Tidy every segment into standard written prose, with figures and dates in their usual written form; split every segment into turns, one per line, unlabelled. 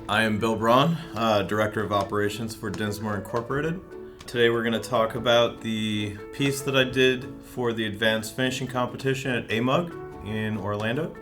I am Bill Braune, Director of Operations for Dinsmore Incorporated. Today we're going to talk about the piece that I did for the Advanced Finishing Competition at AMUG in Orlando.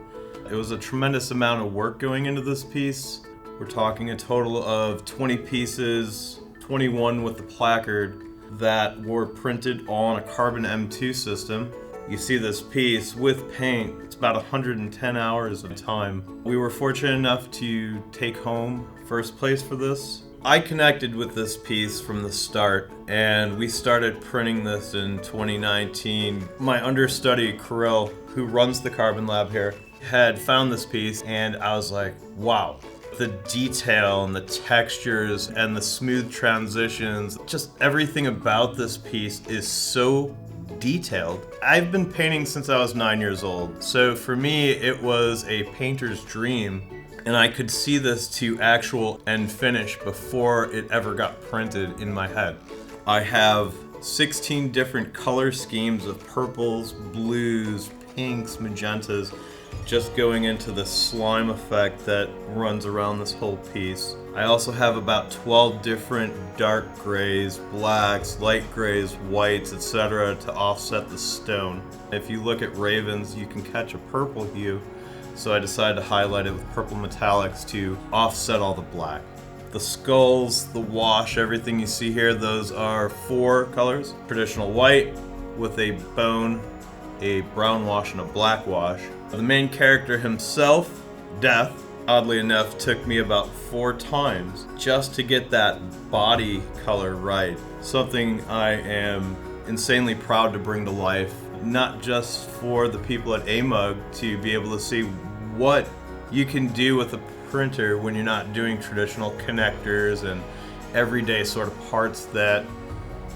It was a tremendous amount of work going into this piece. We're talking a total of 20 pieces, 21 with the placard, that were printed on a carbon M2 system. You see this piece with paint. It's about 110 hours of time. We were fortunate enough to take home first place for this. I connected with this piece from the start, and we started printing this in 2019. My understudy, Kirill, who runs the Carbon Lab here, had found this piece, and I was like, wow. The detail and the textures and the smooth transitions, just everything about this piece is so detailed. I've been painting since I was 9 years old, so for me it was a painter's dream, and I could see this to actual end finish before it ever got printed in my head. I have 16 different color schemes of purples, blues, pinks, magentas, just going into the slime effect that runs around this whole piece. I also have about 12 different dark grays, blacks, light grays, whites, etc. to offset the stone. If you look at ravens, you can catch a purple hue, so I decided to highlight it with purple metallics to offset all the black. The skulls, the wash, everything you see here, those are 4 colors. Traditional white with a bone, a brown wash, and a black wash. The main character himself, Death, oddly enough, took me about 4 times just to get that body color right. Something I am insanely proud to bring to life, not just for the people at AMUG to be able to see what you can do with a printer when you're not doing traditional connectors and everyday sort of parts that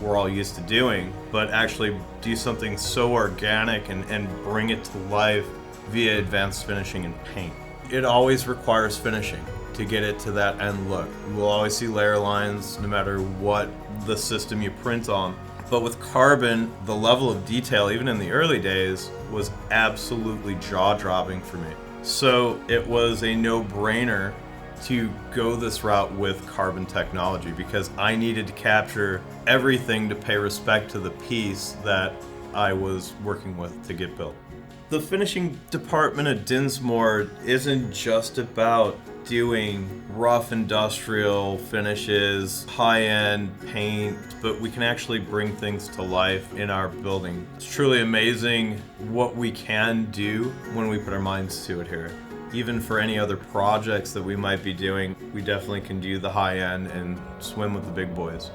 we're all used to doing, but actually do something so organic and bring it to life via advanced finishing and paint. It always requires finishing to get it to that end look. You will always see layer lines no matter what the system you print on. But with carbon, the level of detail, even in the early days, was absolutely jaw-dropping for me. So it was a no-brainer to go this route with carbon technology because I needed to capture everything to pay respect to the piece that I was working with to get built. The finishing department at Dinsmore isn't just about doing rough industrial finishes, high-end paint, but we can actually bring things to life in our building. It's truly amazing what we can do when we put our minds to it here. Even for any other projects that we might be doing, we definitely can do the high-end and swim with the big boys.